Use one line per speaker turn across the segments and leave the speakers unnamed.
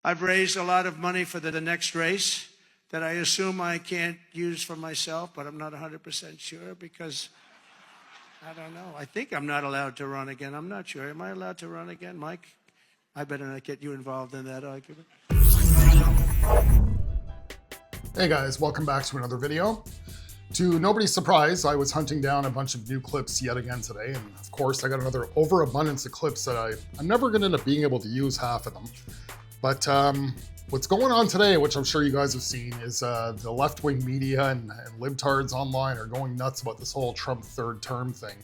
I've raised a lot of money for the next race that I assume I can't use for myself, but I'm not 100% sure because I don't know. I think I'm not allowed to run again. I'm not sure. Am I allowed to run again, Mike? I better not get you involved in that argument.
Hey guys, welcome back to another video. To nobody's surprise, I was hunting down a bunch of new clips yet again today, and of course I got another overabundance of clips that I'm never going to end up being able to use half of them. But what's going on today, which I'm sure you guys have seen, is the left-wing media and libtards online are going nuts about this whole Trump third term thing.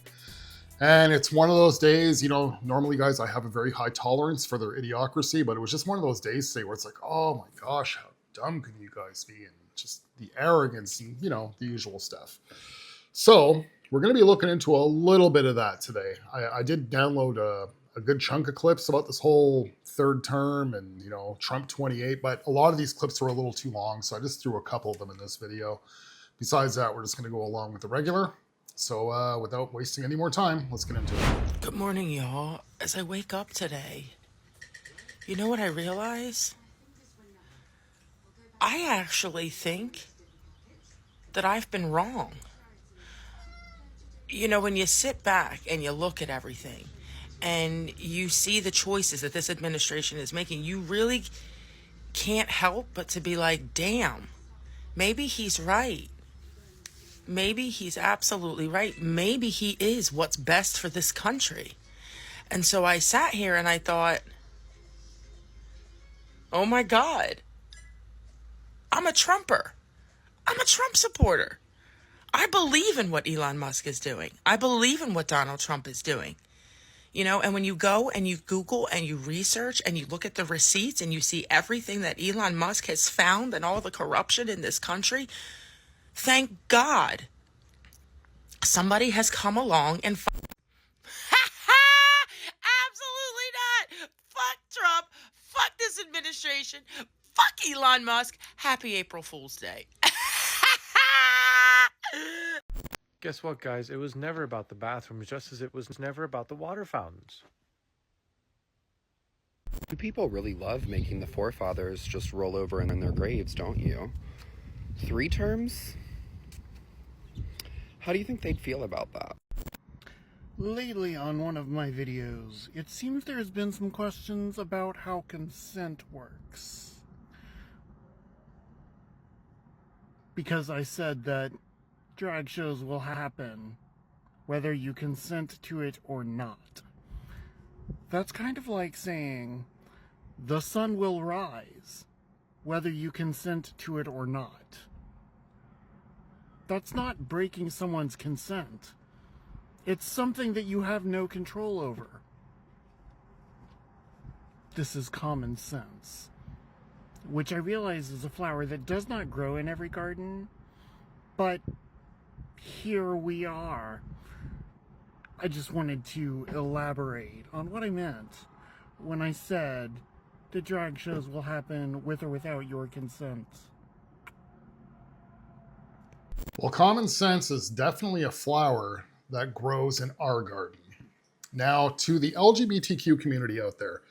And it's one of those days, you know, normally guys, I have a very high tolerance for their idiocracy, but it was just one of those days today where it's like, oh my gosh, how dumb can you guys be? And just the arrogance and, you know, the usual stuff. So we're going to be looking into a little bit of that today. I did download a good chunk of clips about this whole third term and, you know, Trump 28, but a lot of these clips were a little too long, so I just threw a couple of them in this video. Besides that, we're just going to go along with the regular. So without wasting any more time, let's get into it.
Good morning, y'all. As I wake up today, you know what I realize? I actually think that I've been wrong. You know, when you sit back and you look at everything and you see the choices that this administration is making, you really can't help but to be like, damn, maybe he's right. Maybe he's absolutely right. Maybe he is what's best for this country. And so I sat here and I thought, oh my God, I'm a Trumper. I'm a Trump supporter. I believe in what Elon Musk is doing. I believe in what Donald Trump is doing. You know, and when you go and you Google and you research and you look at the receipts and you see everything that Elon Musk has found and all the corruption in this country, thank God somebody has come along and absolutely not. Fuck Trump. Fuck this administration. Fuck Elon Musk. Happy April Fool's Day.
Guess what, guys? It was never about the bathrooms, just as it was never about the water fountains.
You people really love making the forefathers just roll over in their graves, don't you? 3 terms? How do you think they'd feel about that?
Lately on one of my videos, it seems there's been some questions about how consent works. Because I said that drag shows will happen whether you consent to it or not. That's kind of like saying the sun will rise whether you consent to it or not. That's not breaking someone's consent. It's something that you have no control over. This is common sense, which I realize is a flower that does not grow in every garden, but here we are. I just wanted to elaborate on what I meant when I said the drag shows will happen with or without your consent.
Well, common sense is definitely a flower that grows in our garden. Now, to the LGBTQ community out there,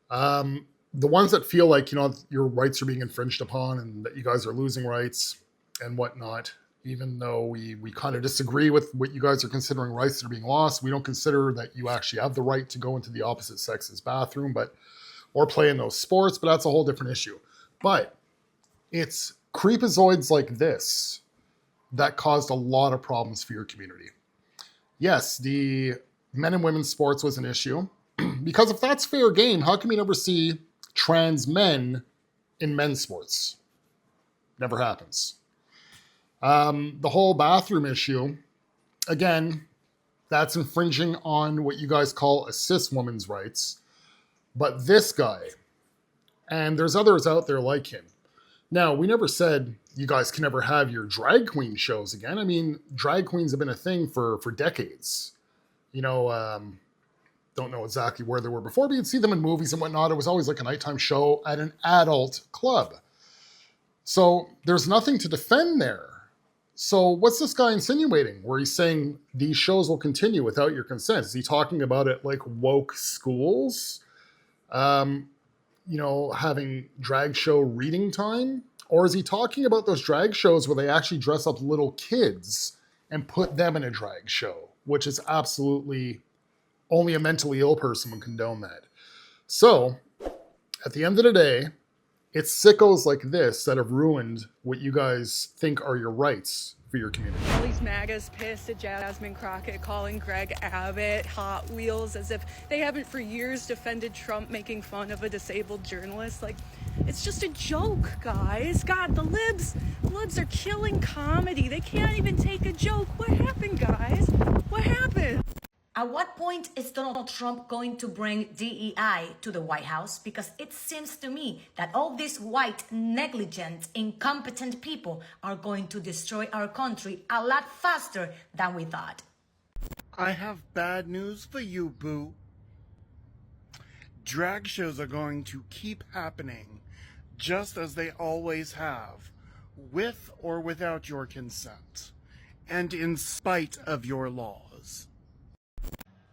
the ones that feel like, you know, your rights are being infringed upon and that you guys are losing rights and whatnot, even though we kind of disagree with what you guys are considering rights that are being lost, we don't consider that you actually have the right to go into the opposite sex's bathroom, or play in those sports, but that's a whole different issue. But it's creepazoids like this that caused a lot of problems for your community. Yes, the men and women's sports was an issue, because if that's fair game, how come you never see trans men in men's sports? Never happens. The whole bathroom issue, again, that's infringing on what you guys call a cis woman's rights. But this guy, and there's others out there like him. Now, we never said you guys can never have your drag queen shows again. I mean, drag queens have been a thing for decades. You know, don't know exactly where they were before, but you'd see them in movies and whatnot. It was always like a nighttime show at an adult club. So there's nothing to defend there. So what's this guy insinuating where he's saying these shows will continue without your consent? Is he talking about it like woke schools? having drag show reading time? Or is he talking about those drag shows where they actually dress up little kids and put them in a drag show, which is absolutely only a mentally ill person would condone that. So, at the end of the day, it's sickos like this that have ruined what you guys think are your rights for your community.
All these MAGAs pissed at Jasmine Crockett, calling Greg Abbott Hot Wheels, as if they haven't for years defended Trump making fun of a disabled journalist. Like, it's just a joke, guys. God, the libs are killing comedy. They can't even take a joke. What happened, guys? What happened?
At what point is Donald Trump going to bring DEI to the White House? Because it seems to me that all these white, negligent, incompetent people are going to destroy our country a lot faster than we thought.
I have bad news for you, boo. Drag shows are going to keep happening, just as they always have, with or without your consent, and in spite of your laws.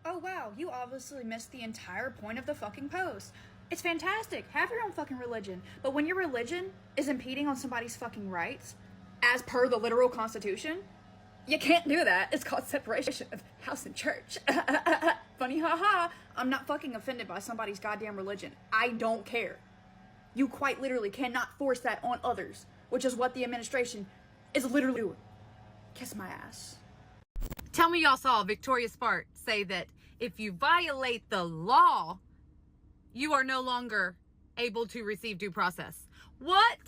Oh wow, you obviously missed the entire point of the fucking post. It's fantastic, have your own fucking religion, but when your religion is impeding on somebody's fucking rights, as per the literal constitution, you can't do that. It's called separation of house and church. Funny haha, I'm not fucking offended by somebody's goddamn religion. I don't care. You quite literally cannot force that on others, which is what the administration is literally doing. Kiss my ass.
Tell me y'all saw Victoria Spark say that if you violate the law, you are no longer able to receive due process. What?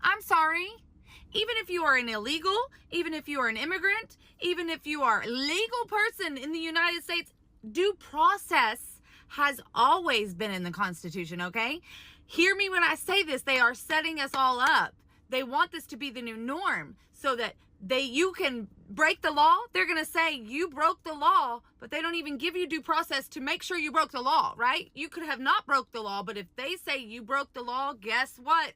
I'm sorry. Even if you are an illegal, even if you are an immigrant, even if you are a legal person in the United States, due process has always been in the Constitution, okay? Hear me when I say this. They are setting us all up. They want this to be the new norm so that you can break the law. They're going to say you broke the law, but they don't even give you due process to make sure you broke the law, right? You could have not broke the law, but if they say you broke the law, guess what?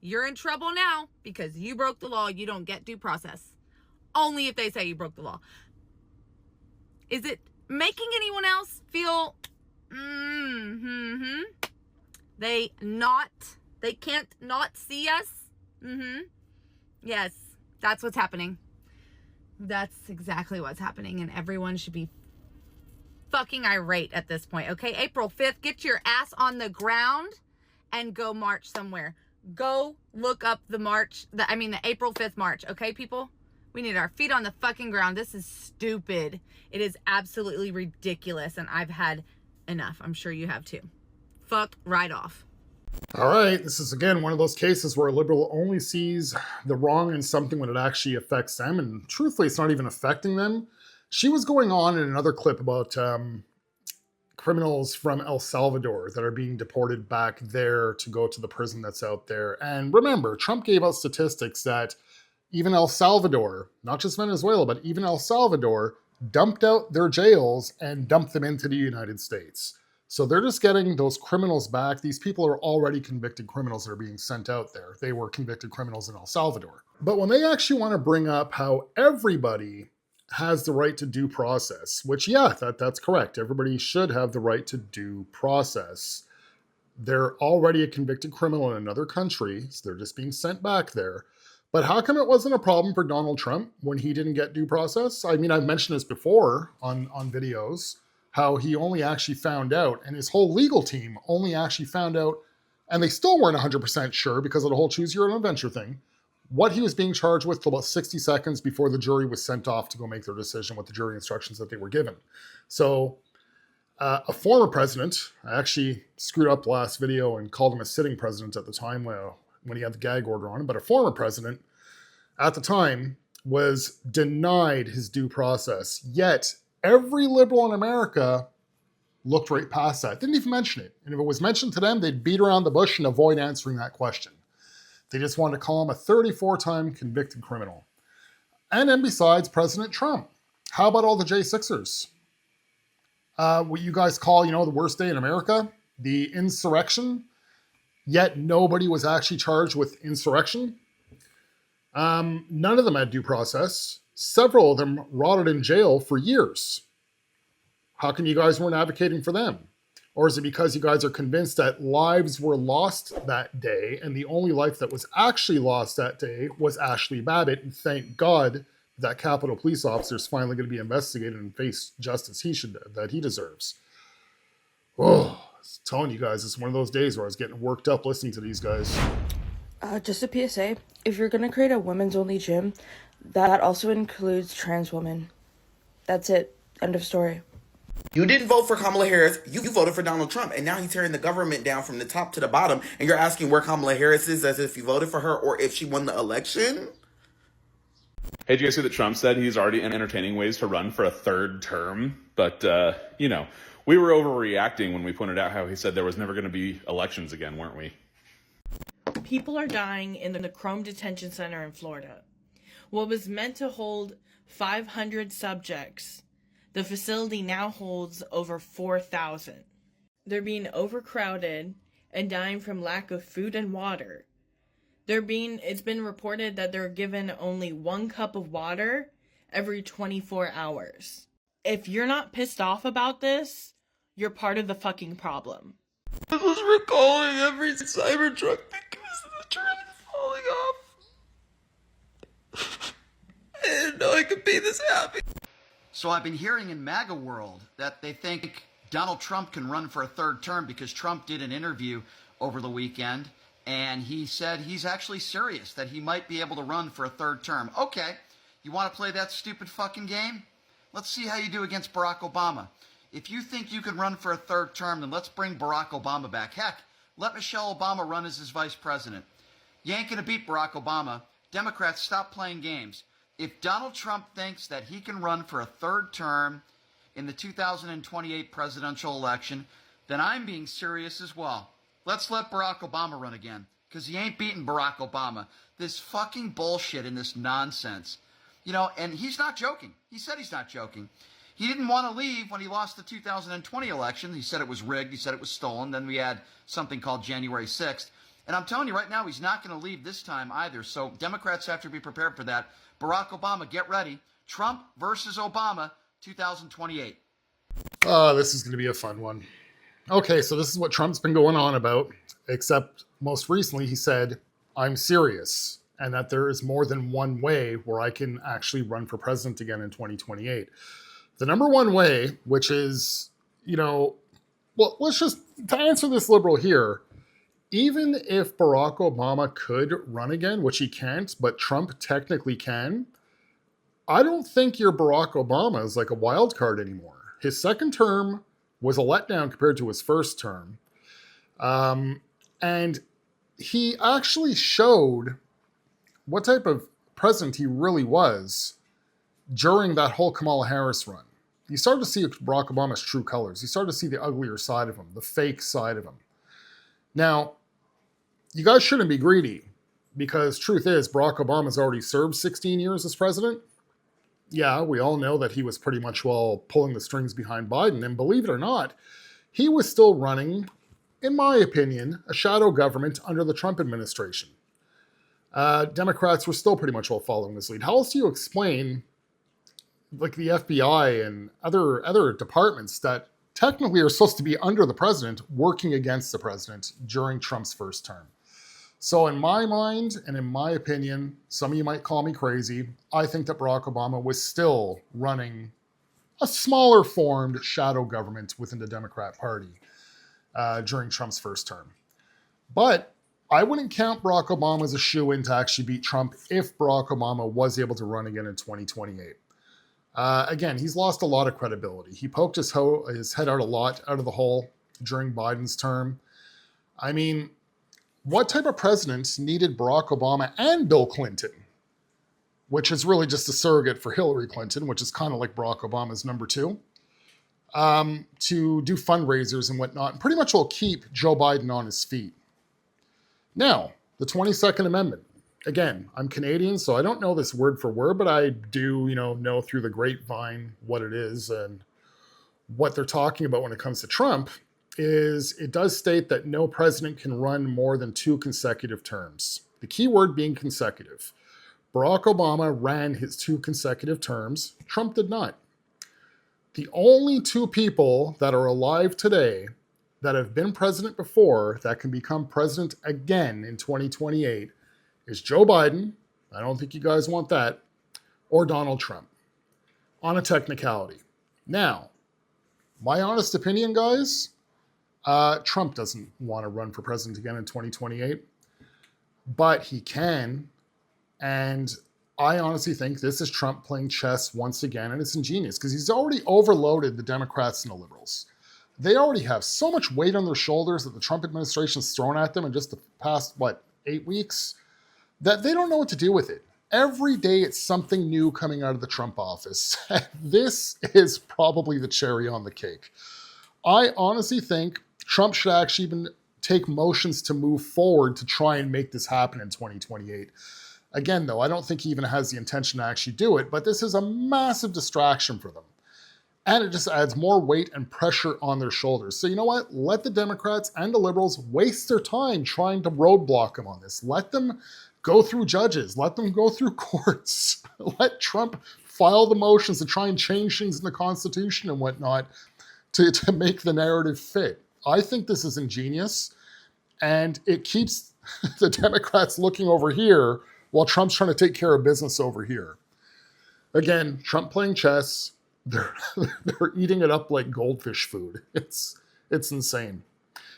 You're in trouble now because you broke the law. You don't get due process. Only if they say you broke the law. Is it making anyone else feel they can't not see us? Yes, that's what's happening. That's exactly what's happening, and everyone should be fucking irate at this point, okay? April 5th, get your ass on the ground and go march somewhere. Go look up the April 5th march, okay, people? We need our feet on the fucking ground. This is stupid. It is absolutely ridiculous, and I've had enough. I'm sure you have too. Fuck right off.
All right, this is again one of those cases where a liberal only sees the wrong in something when it actually affects them, and truthfully, it's not even affecting them. She was going on in another clip about criminals from El Salvador that are being deported back there to go to the prison that's out there. And remember, Trump gave out statistics that even El Salvador, not just Venezuela, but even El Salvador, dumped out their jails and dumped them into the United States. So they're just getting those criminals back. These people are already convicted criminals that are being sent out there. They were convicted criminals in El Salvador. But when they actually want to bring up how everybody has the right to due process, which, yeah, that's correct. Everybody should have the right to due process. They're already a convicted criminal in another country, so they're just being sent back there. But how come it wasn't a problem for Donald Trump when he didn't get due process? I mean, I've mentioned this before on videos, how he only actually found out, and his whole legal team only actually found out, and they still weren't 100% sure because of the whole choose your own adventure thing, what he was being charged with till about 60 seconds before the jury was sent off to go make their decision with the jury instructions that they were given. So a former president, I actually screwed up the last video and called him a sitting president at the time when he had the gag order on him, but a former president at the time was denied his due process. Yet every liberal in America looked right past that, didn't even mention it. And if it was mentioned to them, they'd beat around the bush and avoid answering that question. They just wanted to call him a 34-time convicted criminal. And then besides President Trump, how about all the J6ers? What you guys call, the worst day in America, the insurrection, yet nobody was actually charged with insurrection. None of them had due process. Several of them rotted in jail for years. How come you guys weren't advocating for them? Or is it because you guys are convinced that lives were lost that day and the only life that was actually lost that day was Ashley Babbitt? And thank God that Capitol Police officer is finally going to be investigated and face justice that he deserves. Oh, I was telling you guys, it's one of those days where I was getting worked up listening to these guys.
Just a PSA, if you're going to create a women's only gym, that also includes trans women. That's it. End of story.
You didn't vote for Kamala Harris. You voted for Donald Trump. And now he's tearing the government down from the top to the bottom. And you're asking where Kamala Harris is as if you voted for her or if she won the election?
Hey, did you guys see that Trump said he's already entertaining ways to run for a third term? But, we were overreacting when we pointed out how he said there was never going to be elections again, weren't we?
People are dying in the Chrome Detention Center in Florida. What was meant to hold 500 subjects, the facility now holds over 4,000. They're being overcrowded and dying from lack of food and water. It's been reported that they're given only 1 cup of water every 24 hours. If you're not pissed off about this, you're part of the fucking problem.
I was recalling every Cybertruck because the trim is falling off. I didn't know I could be this happy.
So I've been hearing in MAGA world that they think Donald Trump can run for a third term because Trump did an interview over the weekend and he said he's actually serious, that he might be able to run for a third term. Okay, you want to play that stupid fucking game? Let's see how you do against Barack Obama. If you think you can run for a third term, then let's bring Barack Obama back. Heck, let Michelle Obama run as his vice president. You ain't going to beat Barack Obama. Democrats, stop playing games. If Donald Trump thinks that he can run for a third term in the 2028 presidential election, then I'm being serious as well. Let's let Barack Obama run again, because he ain't beating Barack Obama. This fucking bullshit and this nonsense. And he's not joking. He said he's not joking. He didn't want to leave when he lost the 2020 election. He said it was rigged. He said it was stolen. Then we had something called January 6th. And I'm telling you right now, he's not going to leave this time either. So Democrats have to be prepared for that. Barack Obama, get ready. Trump versus Obama, 2028.
This is going to be a fun one. Okay, so this is what Trump's been going on about, except most recently he said, I'm serious, and that there is more than one way where I can actually run for president again in 2028. The number one way, which is, let's just, to answer this liberal here, even if Barack Obama could run again, which he can't, but Trump technically can, I don't think your Barack Obama is like a wild card anymore. His second term was a letdown compared to his first term. And he actually showed what type of president he really was during that whole Kamala Harris run. You started to see Barack Obama's true colors. You started to see the uglier side of him, the fake side of him. Now, you guys shouldn't be greedy, because truth is, Barack Obama's already served 16 years as president. Yeah, we all know that he was pretty much, pulling the strings behind Biden. And believe it or not, he was still running, in my opinion, a shadow government under the Trump administration. Democrats were still pretty much following this lead. How else do you explain the FBI and other departments that technically are supposed to be under the president working against the president during Trump's first term? So in my mind and in my opinion, some of you might call me crazy, I think that Barack Obama was still running a smaller formed shadow government within the Democrat Party during Trump's first term. But I wouldn't count Barack Obama as a shoo-in to actually beat Trump if Barack Obama was able to run again in 2028. Again, he's lost a lot of credibility. He poked his head out a lot out of the hole during Biden's term. I mean, what type of president needed Barack Obama and Bill Clinton, which is really just a surrogate for Hillary Clinton, which is kind of like Barack Obama's number two, to do fundraisers and whatnot, and pretty much will keep Joe Biden on his feet. Now, the 22nd Amendment. Again, I'm Canadian, so I don't know this word for word, but I do, know through the grapevine what it is, and what they're talking about when it comes to Trump is it does state that no president can run more than 2 consecutive terms. The key word being consecutive. Barack Obama ran his 2 consecutive terms. Trump did not. The only 2 people that are alive today that have been president before that can become president again in 2028 is Joe Biden. I don't think you guys want that. Or Donald Trump. On a technicality. Now, my honest opinion, guys, Trump doesn't want to run for president again in 2028, but he can. And I honestly think this is Trump playing chess once again, and it's ingenious because he's already overloaded the Democrats and the liberals. They already have so much weight on their shoulders that the Trump administration's thrown at them in just the past, 8 weeks, that they don't know what to do with it. Every day it's something new coming out of the Trump office. This is probably the cherry on the cake. I honestly think Trump should actually even take motions to move forward to try and make this happen in 2028. Again, though, I don't think he even has the intention to actually do it, but this is a massive distraction for them. And it just adds more weight and pressure on their shoulders. So you know what? Let the Democrats and the liberals waste their time trying to roadblock him on this. Let them go through judges. Let them go through courts. Let Trump file the motions to try and change things in the Constitution and whatnot to make the narrative fit. I think this is ingenious, and it keeps the Democrats looking over here while Trump's trying to take care of business over here. Again, Trump playing chess. They're eating it up like goldfish food. It's insane.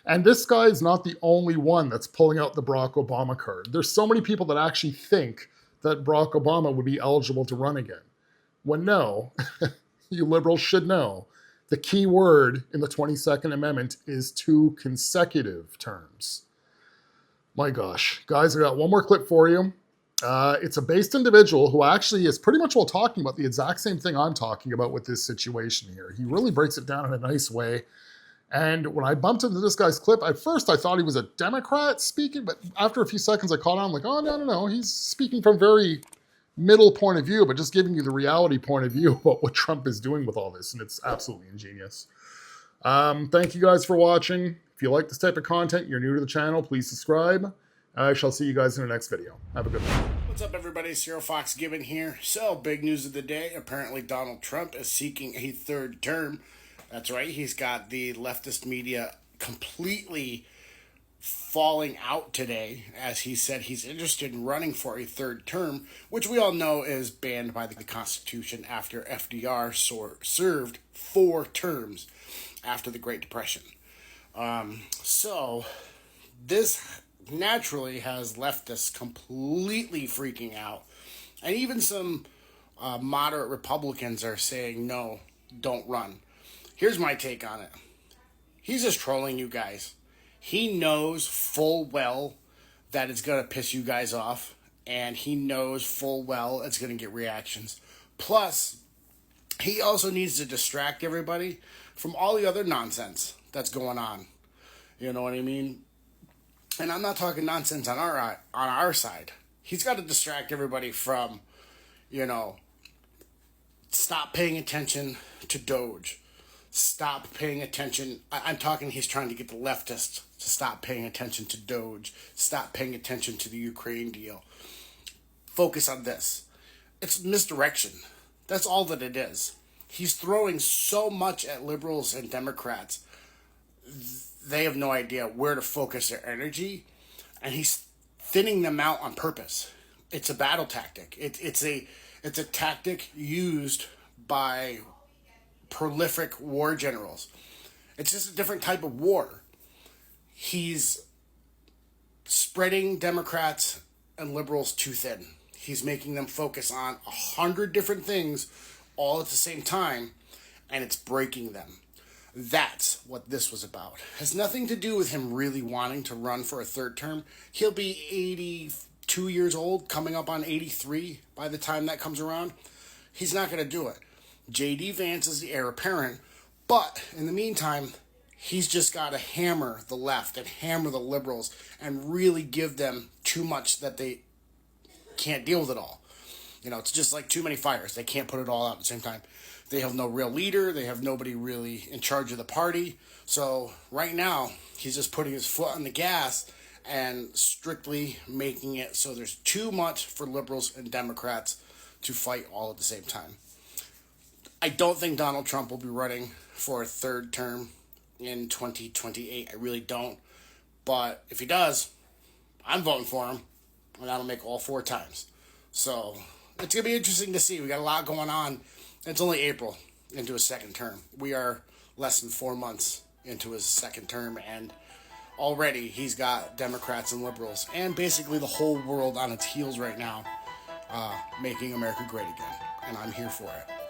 And this guy is not the only one that's pulling out the Barack Obama card. There's so many people that actually think that Barack Obama would be eligible to run again. When no, you liberals should know, the key word in the 22nd Amendment is 2 consecutive terms. My gosh. Guys, I got one more clip for you. It's a based individual who actually is pretty much talking about the exact same thing I'm talking about with this situation here. He really breaks it down in a nice way. And when I bumped into this guy's clip, at first I thought he was a Democrat speaking, but after a few seconds I caught on, I'm like, oh, no. He's speaking from very middle point of view, but just giving you the reality point of view about what Trump is doing with all this. And it's absolutely ingenious. Thank you guys for watching. If you like this type of content, you're new to the channel, please subscribe. I shall see you guys in the next video. Have a good one.
What's up, everybody? Cyril Fox Gibbon here. So, big news of the day. Apparently, Donald Trump is seeking a 3rd term. That's right. He's got the leftist media completely falling out today, as he said he's interested in running for a 3rd term, which we all know is banned by the Constitution after FDR served 4 terms after the Great Depression. So, this naturally has leftists completely freaking out. And even some moderate Republicans are saying, no, don't run. Here's my take on it. He's just trolling you guys. He knows full well that it's going to piss you guys off. And he knows full well it's going to get reactions. Plus, he also needs to distract everybody from all the other nonsense that's going on. You know what I mean? And I'm not talking nonsense on our side. He's got to distract everybody from, stop paying attention to Doge. Stop paying attention. I'm talking he's trying to get the leftists to stop paying attention to Doge. Stop paying attention to the Ukraine deal. Focus on this. It's misdirection. That's all that it is. He's throwing so much at liberals and Democrats. They have no idea where to focus their energy, and he's thinning them out on purpose. It's a battle tactic. It's a tactic used by prolific war generals. It's just a different type of war. He's spreading Democrats and liberals too thin. He's making them focus on 100 different things all at the same time, and it's breaking them. That's what this was about. It has nothing to do with him really wanting to run for a 3rd term. He'll be 82 years old, coming up on 83 by the time that comes around. He's not going to do it. J.D. Vance is the heir apparent, but in the meantime, he's just got to hammer the left and hammer the liberals and really give them too much that they can't deal with it all. It's just like too many fires. They can't put it all out at the same time. They have no real leader. They have nobody really in charge of the party. So right now, he's just putting his foot on the gas and strictly making it so there's too much for liberals and Democrats to fight all at the same time. I don't think Donald Trump will be running for a 3rd term in 2028. I really don't. But if he does, I'm voting for him, and that'll make all 4 times. So it's going to be interesting to see. We got a lot going on. It's only April into his second term. We are less than 4 months into his second term, and already he's got Democrats and liberals and basically the whole world on its heels right now, making America great again. And I'm here for it.